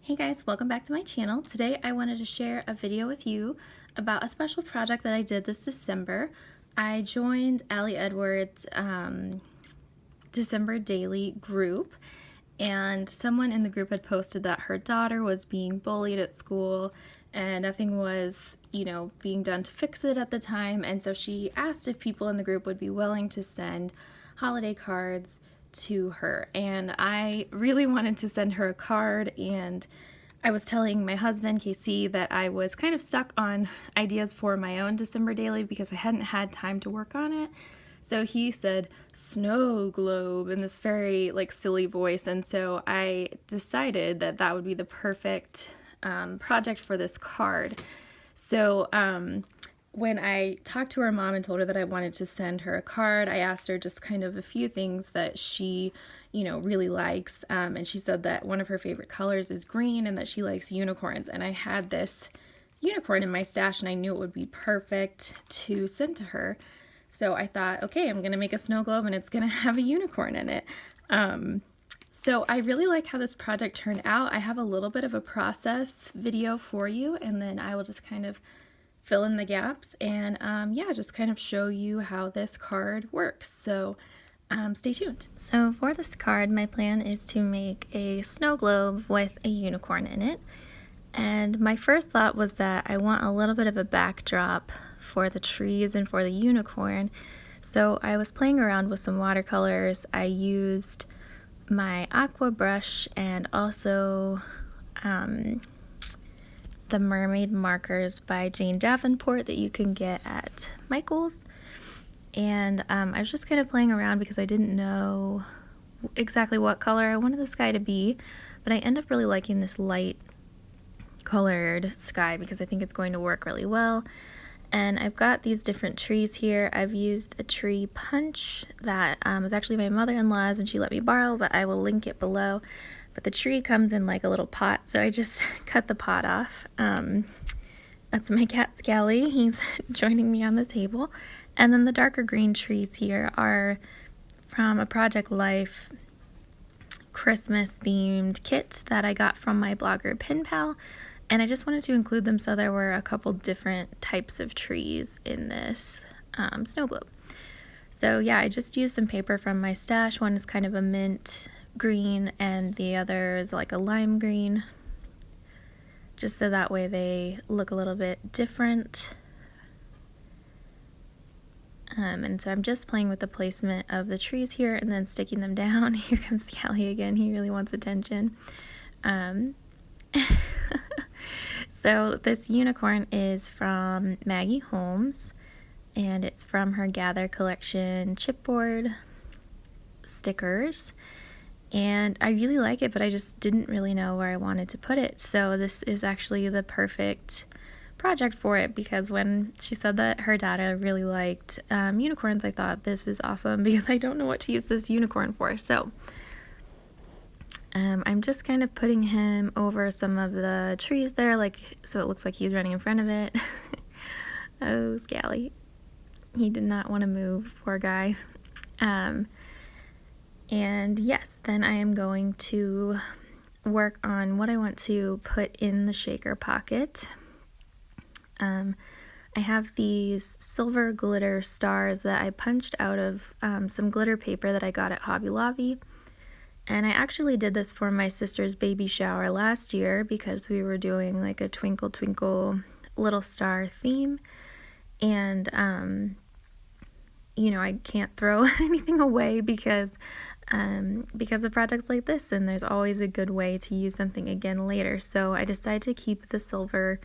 Hey guys, welcome back to my channel. Today I wanted to share a video with you about a special project that I did this December. I joined Allie Edwards' December daily group, and someone in the group had posted that her daughter was being bullied at school and nothing was, being done to fix it at the time. And so she asked if people in the group would be willing to send holiday cards to her, and I really wanted to send her a card. And I was telling my husband KC that I was kind of stuck on ideas for my own December daily because I hadn't had time to work on it. So he said snow globe in this very silly voice, and so I decided that that would be the perfect project for this card. So when I talked to her mom and told her that I wanted to send her a card, I asked her just kind of a few things that she, really likes. And she said that one of her favorite colors is green and that she likes unicorns. And I had this unicorn in my stash and I knew it would be perfect to send to her. So I thought, okay, I'm going to make a snow globe and it's going to have a unicorn in it. So I really like how this project turned out. I have a little bit of a process video for you, and then I will just kind of fill in the gaps and yeah, just kind of show you how this card works. So stay tuned. So for this card, my plan is to make a snow globe with a unicorn in it. And my first thought was that I want a little bit of a backdrop for the trees and for the unicorn. So I was playing around with some watercolors. I used my aqua brush and also the Mermaid markers by Jane Davenport that you can get at Michael's. And I was just kind of playing around because I didn't know exactly what color I wanted the sky to be, but I end up really liking this light colored sky because I think it's going to work really well. And I've got these different trees here. I've used a tree punch that was actually my mother-in-law's and she let me borrow, but I will link it below. But the tree comes in like a little pot, so I just cut the pot off. That's my cat Scally. He's joining me on the table. And then the darker green trees here are from a Project Life Christmas themed kit that I got from my blogger Pen Pal. And I just wanted to include them so there were a couple different types of trees in this snow globe. So yeah, I just used some paper from my stash. One is kind of a mint green and the other is like a lime green, just so that way they look a little bit different. And so I'm just playing with the placement of the trees here and then sticking them down. Here comes Scally again. He really wants attention. So this unicorn is from Maggie Holmes, and it's from her Gather collection chipboard stickers. And I really like it, but I just didn't really know where I wanted to put it. So this is actually the perfect project for it, because when she said that her daughter really liked unicorns, I thought this is awesome because I don't know what to use this unicorn for. So I'm just kind of putting him over some of the trees there, so it looks like he's running in front of it. Oh, Scally. He did not want to move, poor guy. And yes, then I am going to work on what I want to put in the shaker pocket. I have these silver glitter stars that I punched out of some glitter paper that I got at Hobby Lobby. And I actually did this for my sister's baby shower last year because we were doing like a twinkle twinkle little star theme. And, I can't throw anything away because of projects like this, and there's always a good way to use something again later. So I decided to keep the silver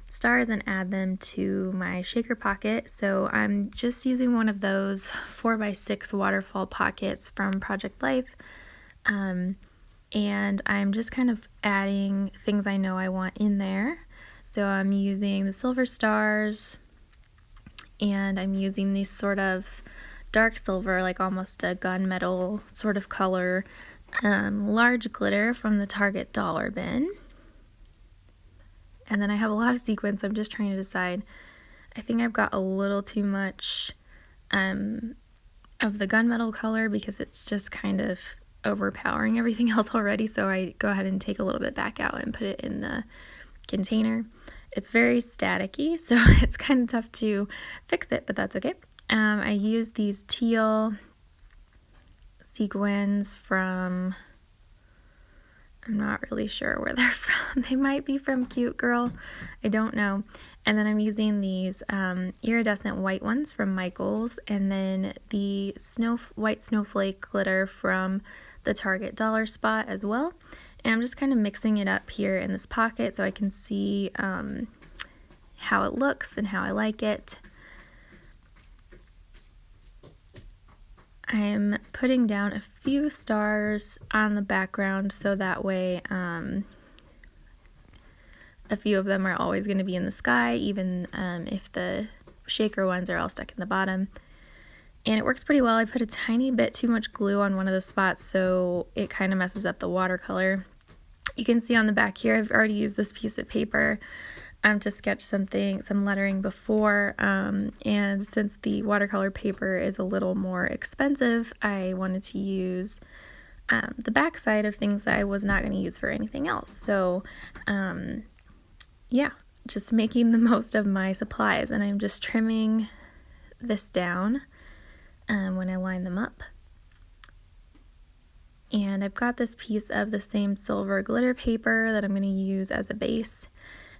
stars and add them to my shaker pocket. So I'm just using one of those 4x6 waterfall pockets from Project Life. And I'm just kind of adding things I know I want in there. So I'm using the silver stars, and I'm using these sort of dark silver, like almost a gunmetal sort of color, large glitter from the Target dollar bin. And then I have a lot of sequins. I'm just trying to decide. I think I've got a little too much of the gunmetal color because it's just kind of overpowering everything else already, so I go ahead and take a little bit back out and put it in the container. It's very staticky, so it's kind of tough to fix it, but that's okay. I use these teal sequins from, I'm not really sure where they're from. They might be from Cute Girl. I don't know. And then I'm using these iridescent white ones from Michaels, and then the white snowflake glitter from the Target Dollar Spot as well. And I'm just kind of mixing it up here in this pocket so I can see how it looks and how I like it. I'm putting down a few stars on the background so that way a few of them are always going to be in the sky, even if the shaker ones are all stuck in the bottom. And it works pretty well. I put a tiny bit too much glue on one of the spots, so it kind of messes up the watercolor. You can see on the back here, I've already used this piece of paper to sketch some lettering before, and since the watercolor paper is a little more expensive, I wanted to use the back side of things that I was not going to use for anything else. So yeah, just making the most of my supplies, and I'm just trimming this down when I line them up. And I've got this piece of the same silver glitter paper that I'm going to use as a base.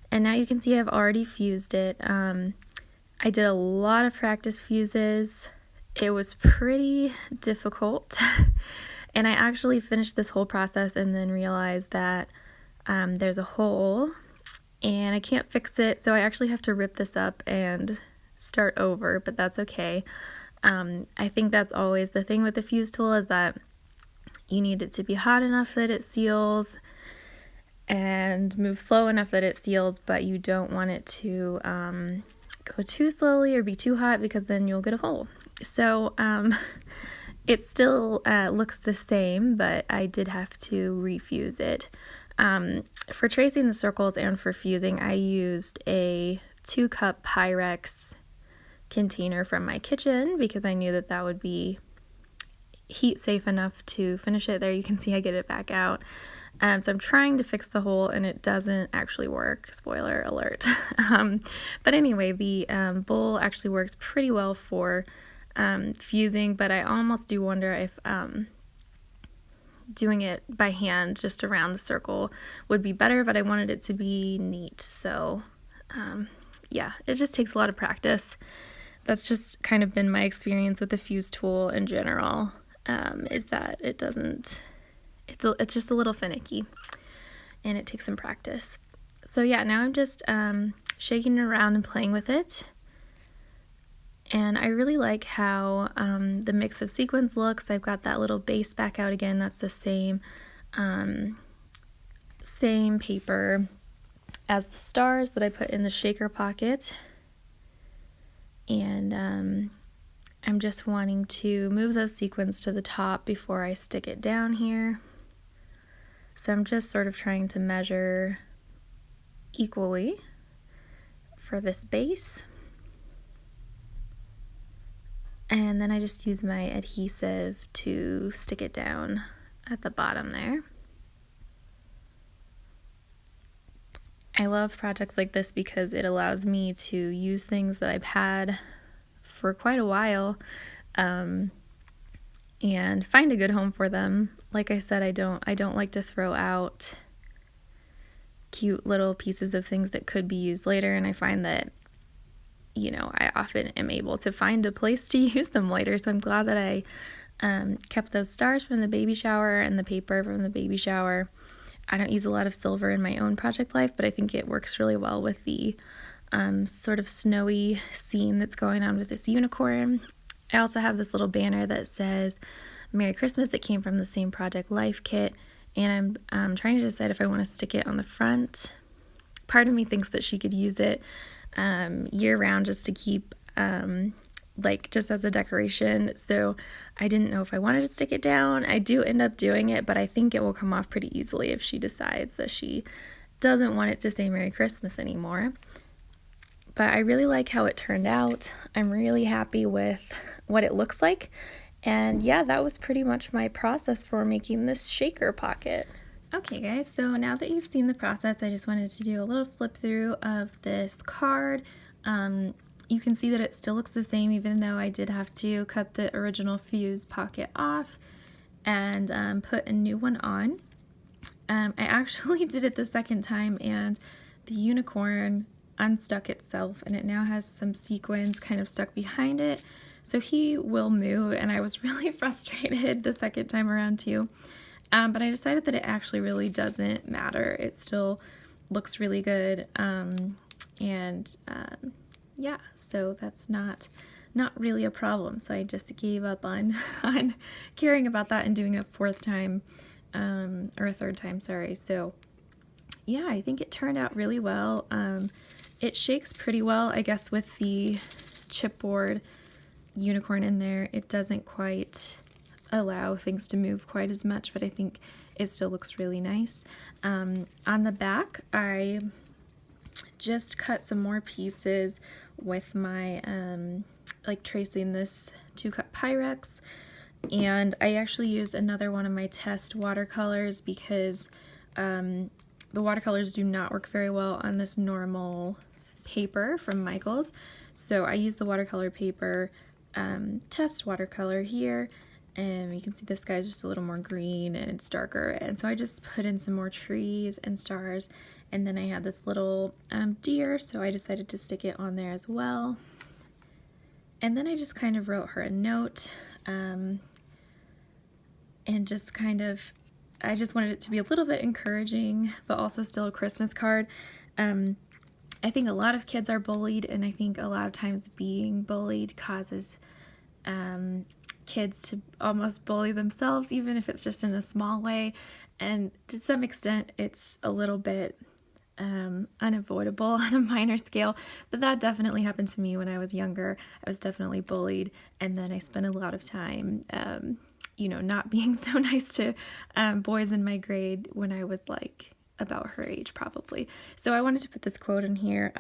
And now you can see I've already fused it. I did a lot of practice fuses. It was pretty difficult. And I actually finished this whole process and then realized that there's a hole and I can't fix it. So I actually have to rip this up and start over, but that's okay. I think that's always the thing with the fuse tool, is that you need it to be hot enough that it seals and move slow enough that it seals, but you don't want it to go too slowly or be too hot, because then you'll get a hole. So it still looks the same, but I did have to refuse it. For tracing the circles and for fusing, I used a 2-cup Pyrex container from my kitchen because I knew that that would be heat safe enough to finish it. There you can see I get it back out. So I'm trying to fix the hole and it doesn't actually work, spoiler alert. But anyway, the bowl actually works pretty well for fusing, but I almost do wonder if doing it by hand just around the circle would be better, but I wanted it to be neat. So yeah, it just takes a lot of practice. That's just kind of been my experience with the fuse tool in general, is that it doesn't, it's just a little finicky and it takes some practice. So yeah, now I'm just shaking it around and playing with it. And I really like how the mix of sequins looks. I've got that little base back out again. That's the same paper as the stars that I put in the shaker pocket. And I'm just wanting to move those sequins to the top before I stick it down here. So I'm just sort of trying to measure equally for this base. And then I just use my adhesive to stick it down at the bottom there. I love projects like this because it allows me to use things that I've had for quite a while and find a good home for them. Like I said, I don't like to throw out cute little pieces of things that could be used later, and I find that, you know, I often am able to find a place to use them later. So I'm glad that I kept those stars from the baby shower and the paper from the baby shower. I don't use a lot of silver in my own project life, but I think it works really well with the sort of snowy scene that's going on with this unicorn. I also have this little banner that says Merry Christmas that came from the same Project Life kit, and I'm trying to decide if I want to stick it on the front. Part of me thinks that she could use it year round just to keep like just as a decoration, so I didn't know if I wanted to stick it down. I do end up doing it, but I think it will come off pretty easily if she decides that she doesn't want it to say Merry Christmas anymore. But I really like how it turned out. I'm really happy with what it looks like, And yeah, that was pretty much my process for making this shaker pocket. Okay guys, so now that you've seen the process, I just wanted to do a little flip through of this card. You can see that it still looks the same even though I did have to cut the original fuse pocket off and put a new one on. I actually did it the second time and the unicorn unstuck itself and it now has some sequins kind of stuck behind it. So he will move, and I was really frustrated the second time around too. But I decided that it actually really doesn't matter. It still looks really good. Yeah, so that's not really a problem. So I just gave up on caring about that and doing a fourth time, or a third time, sorry. So yeah, I think it turned out really well. It shakes pretty well, I guess, with the chipboard unicorn in there. It doesn't quite allow things to move quite as much, but I think it still looks really nice. On the back, I just cut some more pieces with my like tracing this 2-cut Pyrex, and I actually used another one of my test watercolors because the watercolors do not work very well on this normal paper from Michaels. So I used the watercolor paper, test watercolor here, and you can see this guy's just a little more green and it's darker, and so I just put in some more trees and stars, and then I had this little deer, so I decided to stick it on there as well. And then I just kind of wrote her a note, and just kind of, I just wanted it to be a little bit encouraging, but also still a Christmas card. I think a lot of kids are bullied, and I think a lot of times being bullied causes kids to almost bully themselves, even if it's just in a small way. And to some extent, it's a little bit unavoidable on a minor scale, but that definitely happened to me when I was younger. I was definitely bullied, and then I spent a lot of time you know, not being so nice to boys in my grade when I was like about her age probably. So I wanted to put this quote in here: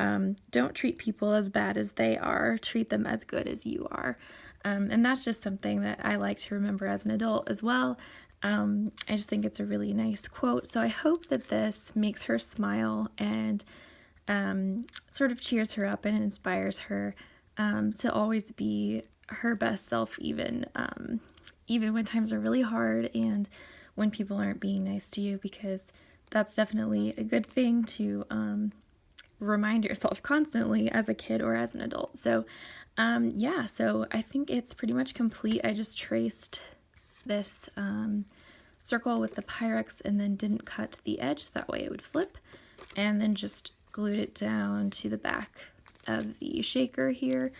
don't treat people as bad as they are, treat them as good as you are. And that's just something that I like to remember as an adult as well. I just think it's a really nice quote. So I hope that this makes her smile and sort of cheers her up and inspires her to always be her best self, even when times are really hard and when people aren't being nice to you, because that's definitely a good thing to remind yourself constantly as a kid or as an adult. So yeah, so I think it's pretty much complete. I just traced this circle with the Pyrex and then didn't cut the edge so that way it would flip, and then just glued it down to the back of the shaker here.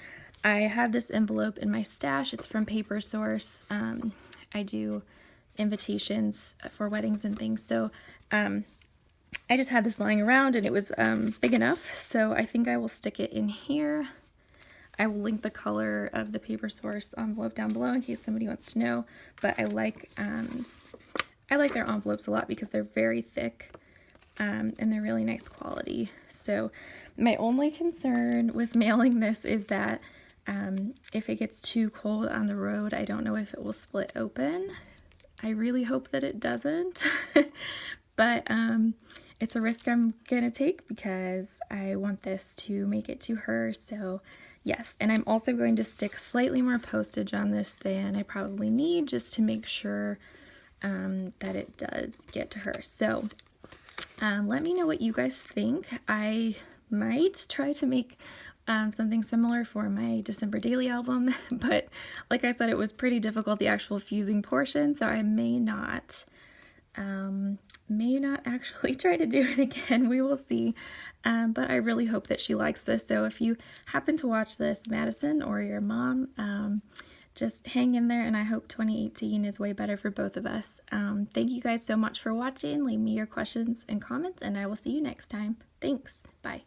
I have this envelope in my stash. It's from Paper Source. I do invitations for weddings and things, so I just had this lying around and it was big enough, so I think I will stick it in here. I will link the color of the Paper Source envelope down below in case somebody wants to know, but I like their envelopes a lot because they're very thick and they're really nice quality. So my only concern with mailing this is that if it gets too cold on the road, I don't know if it will split open. I really hope that it doesn't, but it's a risk I'm gonna take because I want this to make it to her. So yes, and I'm also going to stick slightly more postage on this than I probably need, just to make sure that it does get to her. So let me know what you guys think. I might try to make something similar for my December daily album, but like I said, it was pretty difficult, the actual fusing portion, so I may not actually try to do it again. We will see, but I really hope that she likes this. So if you happen to watch this, Madison, or your mom, just hang in there, and I hope 2018 is way better for both of us. Thank you guys so much for watching. Leave me your questions and comments, and I will see you next time. Thanks. Bye.